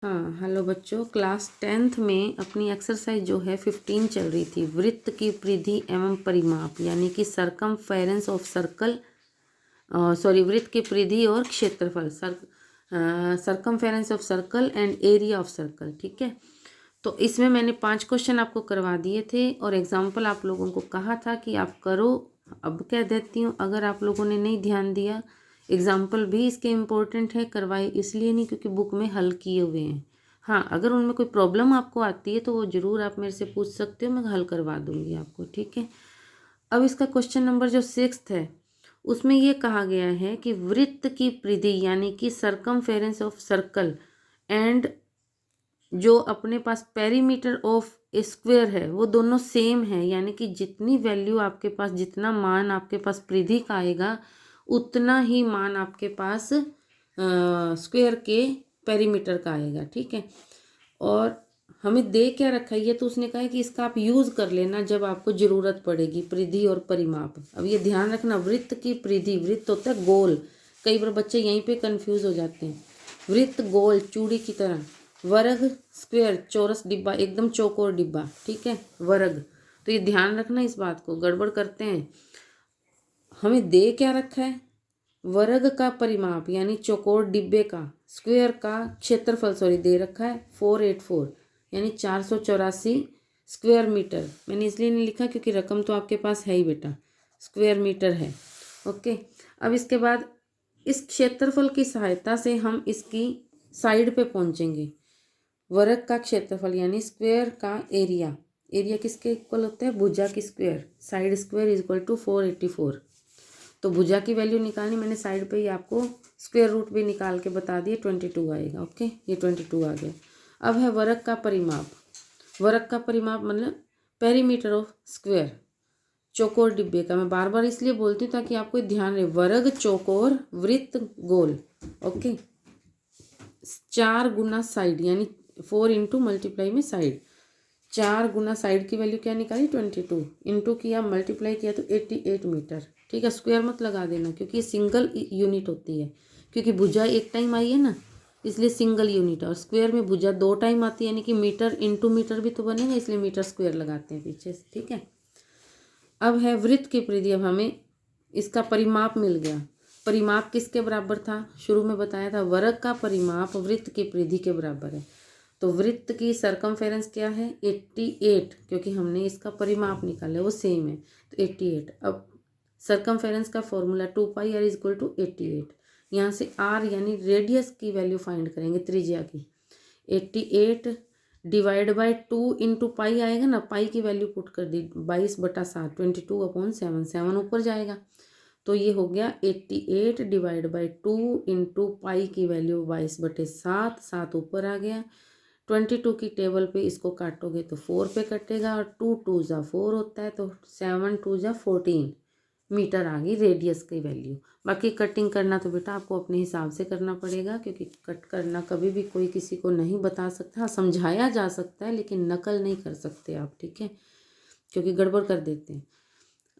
हाँ हेलो बच्चों, class 10th में अपनी एक्सरसाइज जो है 15 चल रही थी। वृत्त की परिधि एवं परिमाप यानी कि सरकमफेरेंस ऑफ सर्कल, सॉरी वृत्त की परिधि और क्षेत्रफल, circumference of circle and area of circle. ठीक है, तो इसमें मैंने 5 क्वेश्चन आपको करवा दिए थे और एग्जाम्पल आप लोगों को कहा था कि आप करो। अब कह देती हूँ, अगर आप लोगों ने नहीं ध्यान दिया, एग्जाम्पल भी इसके इम्पोर्टेंट है, करवाए इसलिए नहीं क्योंकि बुक में हल किए हुए हैं। हाँ, अगर उनमें कोई प्रॉब्लम आपको आती है तो वो ज़रूर आप मेरे से पूछ सकते हो, मैं हल करवा दूंगी आपको। ठीक है, अब इसका क्वेश्चन नंबर जो 6 है उसमें ये कहा गया है कि वृत्त की परिधि यानी कि सरकमफेरेंस ऑफ सर्कल एंड जो अपने पास पेरीमीटर ऑफ स्क्वायर है वो दोनों सेम है, यानी कि जितनी वैल्यू आपके पास, जितना मान आपके पास परिधि का आएगा उतना ही मान आपके पास स्क्वायर के पेरीमीटर का आएगा। ठीक है, और हमें दे क्या रखा है, ये तो उसने कहा है कि इसका आप यूज़ कर लेना जब आपको ज़रूरत पड़ेगी, परिधि और परिमाप। अब ये ध्यान रखना, वृत्त की परिधि, वृत्त होता है गोल, कई बार बच्चे यहीं पे कंफ्यूज हो जाते हैं। वृत्त गोल चूड़ी की तरह, वर्ग स्क्वायर चौरस डिब्बा, एकदम चौकोर डिब्बा। ठीक है, वर्ग, तो ये ध्यान रखना, इस बात को गड़बड़ करते हैं। हमें दे क्या रखा है, वर्ग का परिमाप यानी चौकोर डिब्बे का, स्क्वायर का क्षेत्रफल सॉरी दे रखा है 484 यानी 484 स्क्वायर मीटर। मैंने इसलिए नहीं लिखा क्योंकि रकम तो आपके पास है ही बेटा, स्क्वायर मीटर है। ओके, अब इसके बाद इस क्षेत्रफल की सहायता से हम इसकी साइड पे पहुंचेंगे। वर्ग का क्षेत्रफल यानी स्क्वायर का एरिया, एरिया किसके इक्वल होता है, भुजा की square, side square is equal to 484। तो भुजा की वैल्यू निकालनी, मैंने साइड पे ही आपको स्क्वायर रूट भी निकाल के बता दिए, 22 आएगा। ओके, ये 22 आ गया। अब है वर्ग का परिमाप, वर्ग का परिमाप मतलब पेरीमीटर ऑफ स्क्वायर, चौकोर डिब्बे का। मैं बार बार इसलिए बोलती हूँ ताकि आपको ध्यान रहे, वर्ग चौकोर वृत्त गोल। ओके, 4 गुना साइड यानी 4 इंटू मल्टीप्लाई में साइड, 4 गुना साइड की वैल्यू क्या निकाली 22, इंटू किया मल्टीप्लाई किया तो 88 मीटर। ठीक है, स्क्वायर मत लगा देना क्योंकि ये सिंगल यूनिट होती है, क्योंकि भुजा एक टाइम आई है ना, इसलिए सिंगल यूनिट है। और स्क्वायर में भुजा 2 टाइम आती है, यानी कि मीटर इंटू मीटर भी तो बनेगा, इसलिए मीटर स्क्वायर लगाते हैं पीछे से। ठीक है, अब है वृत्त की परिधि। अब हमें इसका परिमाप मिल गया। परिमाप किसके बराबर था, शुरू में बताया था, वर्ग का परिमाप वृत्त की परिधि के बराबर है। तो वृत्त की सरकमफेरेंस क्या है 88, क्योंकि हमने इसका परिमाप निकाला वो सेम है तो 88। अब सरकमफेरेंस का formula 2 pi r is equal to 88। यहाँ से आर यानी रेडियस की वैल्यू फाइंड करेंगे, त्रिज्या की। 88 डिवाइड बाई 2 इंटू पाई आएगा ना, पाई की वैल्यू पुट कर दी 22/7, 22/7, 7 ऊपर जाएगा तो ये हो गया 88 डिवाइड बाई 2 इंटू पाई की वैल्यू 22/7, 7 ऊपर आ गया। 22 की टेबल पे इसको काटोगे तो 4 पे कटेगा और 2 2 जा 4 होता है, तो 7 2 जा 14 मीटर आ गई रेडियस की वैल्यू। बाकी कटिंग करना तो बेटा आपको अपने हिसाब से करना पड़ेगा, क्योंकि कट करना कभी भी कोई किसी को नहीं बता सकता। हाँ, समझाया जा सकता है लेकिन नकल नहीं कर सकते आप। ठीक है, क्योंकि गड़बड़ कर देते हैं।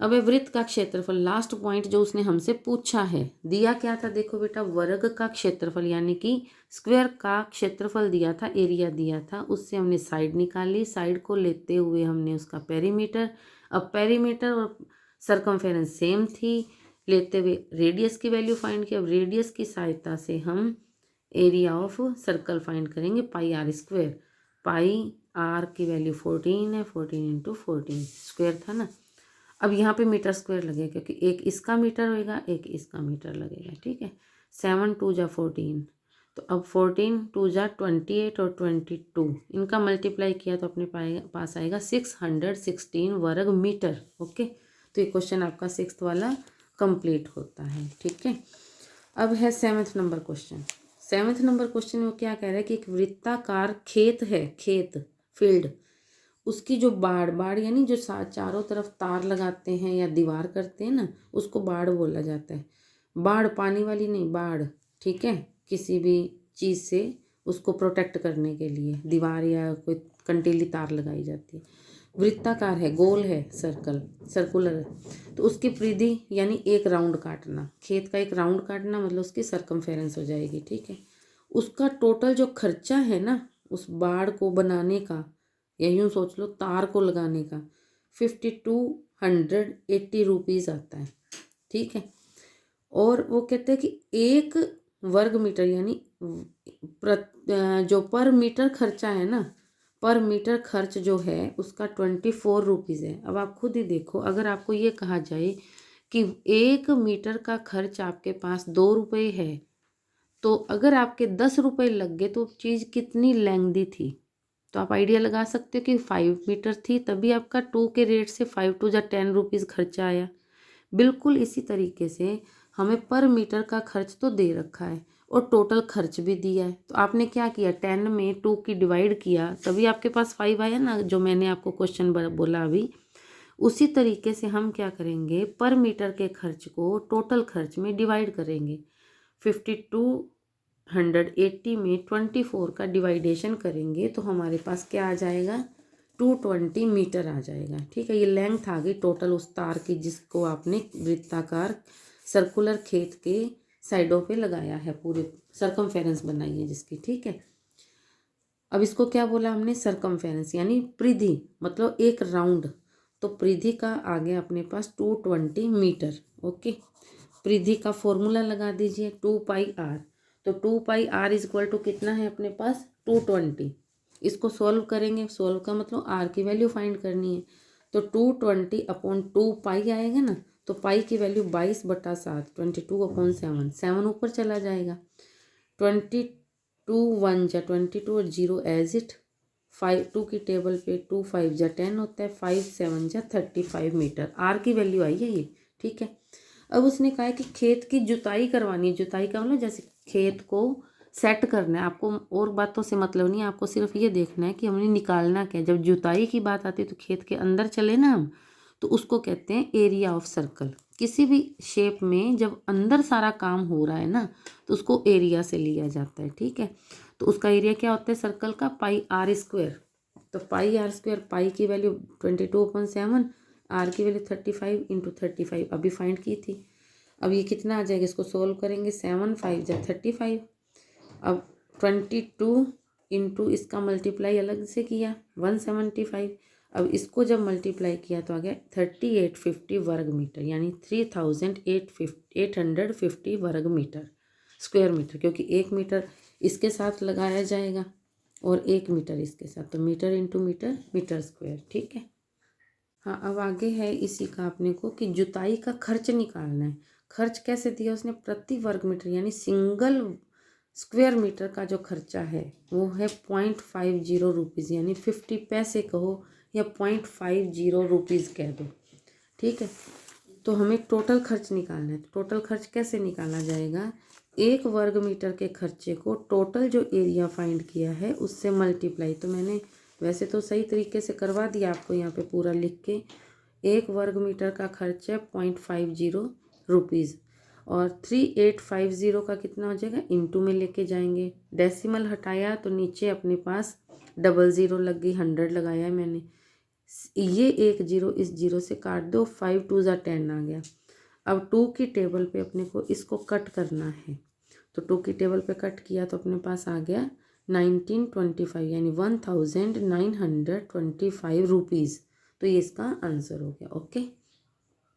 अब है वृत्त का क्षेत्रफल, लास्ट पॉइंट जो उसने हमसे पूछा है। दिया क्या था, देखो बेटा, वर्ग का क्षेत्रफल यानी कि स्क्वायर का क्षेत्रफल दिया था, एरिया दिया था, उससे हमने साइड निकाली, साइड को लेते हुए हमने उसका पेरीमीटर। अब पेरीमीटर और सरकमफेरेंस सेम थी, लेते हुए रेडियस की वैल्यू फाइंड की। अब रेडियस की सहायता से हम एरिया ऑफ सर्कल फाइंड करेंगे, पाई आर स्क्वायर। पाई आर की वैल्यू 14 है, 14 इंटू 14 स्क्वायर था ना। अब यहाँ पे मीटर स्क्वायर लगेगा क्योंकि एक इसका मीटर होएगा, एक इसका मीटर लगेगा। ठीक है, 7 2 जा 14, तो अब 14 2 जा 28 और 22 इनका मल्टीप्लाई किया तो अपने पास आएगा 616 वर्ग मीटर। ओके, तो ये क्वेश्चन आपका 6th वाला कंप्लीट होता है। ठीक है, अब है 7th number question. 7th number question में क्या कह रहा है कि एक वृत्ताकार खेत है, खेत फील्ड, उसकी जो बाड़ यानी जो चारों तरफ तार लगाते हैं या दीवार करते हैं ना, उसको बाड़ बोला जाता है। बाड़ पानी वाली नहीं, बाड़। ठीक है, किसी भी चीज़ से उसको प्रोटेक्ट करने के लिए दीवार या कोई कंटीली तार लगाई जाती है। वृत्ताकार है, गोल है, सर्कुलर है, तो उसकी परिधि यानी एक राउंड काटना, खेत का एक राउंड काटना मतलब उसकी सरकमफेरेंस हो जाएगी। ठीक है, उसका टोटल जो खर्चा है ना उस बाड़ को बनाने का, या यूँ सोच लो तार को लगाने का, 5280 रुपीज़ आता है। ठीक है। और वो कहते हैं कि 1 वर्ग मीटर यानी जो पर मीटर खर्चा है ना, पर मीटर खर्च जो है उसका 24 रुपीज़ है। अब आप खुद ही देखो, अगर आपको ये कहा जाए कि 1 मीटर का खर्च आपके पास 2 रुपये है, तो अगर आपके 10 रुपये लग गए तो चीज़ कितनी लेंदी थी। तो आप आइडिया लगा सकते हो कि 5 मीटर थी तभी आपका 2 के रेट से 5 टू जा 10 रुपीज़ खर्चा आया। बिल्कुल इसी तरीके से हमें पर मीटर का खर्च तो दे रखा है और टोटल खर्च भी दिया है। तो आपने क्या किया, 10 में 2 की डिवाइड किया तभी आपके पास 5 आया ना, जो मैंने आपको क्वेश्चन बोला अभी। उसी तरीके से हम क्या करेंगे, पर मीटर के खर्च को टोटल खर्च में डिवाइड करेंगे। 5280 में 24 का डिवाइडेशन करेंगे तो हमारे पास क्या आ जाएगा, 220 मीटर आ जाएगा। ठीक है, ये लेंथ आ गई टोटल उस तार की जिसको आपने वृत्ताकार सर्कुलर खेत के साइडों पे लगाया है, पूरे सरकमफेरेंस बनाई है जिसकी। ठीक है, अब इसको क्या बोला हमने, सरकमफेरेंस यानी परिधि, मतलब एक राउंड। तो परिधि का आ गया अपने पास 220 मीटर। ओके, परिधि का फॉर्मूला लगा दीजिए 2πr। तो 2πr इज इक्वल टू कितना है अपने पास, 220। इसको सॉल्व करेंगे, सॉल्व का मतलब आर की वैल्यू फाइंड करनी है। तो 220 अपॉन 2π आएगा ना, तो पाई की वैल्यू 22/7, 22/7, 7 ऊपर चला जाएगा। 22 1 जा 22 और 0 एज इट, 5 2 की टेबल पे 2 5 जा 10 होता है, 5 7 जा 35 मीटर आर की वैल्यू आई है ये। ठीक है, अब उसने कहा है कि खेत की जुताई करवानी है। जुताई का मतलब जैसे खेत को सेट करना है आपको, और बातों से मतलब नहीं है, आपको सिर्फ ये देखना है कि हमने निकालना क्या है। जब जुताई की बात आती है तो खेत के अंदर चले ना हम, तो उसको कहते हैं एरिया ऑफ सर्कल। किसी भी शेप में जब अंदर सारा काम हो रहा है ना तो उसको एरिया से लिया जाता है। ठीक है, तो उसका एरिया क्या होता है सर्कल का, πr²। तो πr², पाई की वैल्यू 22/7, आर की वैल्यू 35 × 35 अभी फाइंड की थी। अब ये कितना आ जाएगा, इसको सोल्व करेंगे, 7 5 जा 35। अब 22 इंटू इसका मल्टीप्लाई अलग से किया 175। अब इसको जब मल्टीप्लाई किया तो आ गया 3850 वर्ग मीटर, यानी 3850 वर्ग मीटर, स्क्वायर मीटर, क्योंकि 1 मीटर इसके साथ लगाया जाएगा और 1 मीटर इसके साथ, तो metre into metre, metre square. ठीक है, हाँ अब आगे है इसी का अपने को कि जुताई का खर्च निकालना है। खर्च कैसे दिया उसने, प्रति वर्ग मीटर यानी सिंगल स्क्वायर मीटर का जो खर्चा है वो है 0.50 रुपीज़, यानी 50 पैसे कहो या 0.50 रुपीज़ कह दो। ठीक है, तो हमें टोटल खर्च निकालना है। तो टोटल खर्च कैसे निकाला जाएगा, 1 वर्ग मीटर के खर्चे को टोटल जो एरिया फाइंड किया है उससे मल्टीप्लाई। तो मैंने वैसे तो सही तरीके से करवा दिया आपको यहाँ पे पूरा लिख के। 1 वर्ग मीटर का खर्च है 0.50 रुपीज़, और 3850 का कितना हो जाएगा, इंटू में लेके जाएंगे। डेसिमल हटाया तो नीचे अपने पास 00 लग गई, 100 लगाया है मैंने। ये एक जीरो इस जीरो से काट दो, 5 2 जा 10 आ गया। अब 2 की टेबल पे अपने को इसको कट करना है, तो 2 की टेबल पे कट किया तो अपने पास आ गया 1925, यानी 1925 रुपीज़। तो ये इसका आंसर हो गया। ओके।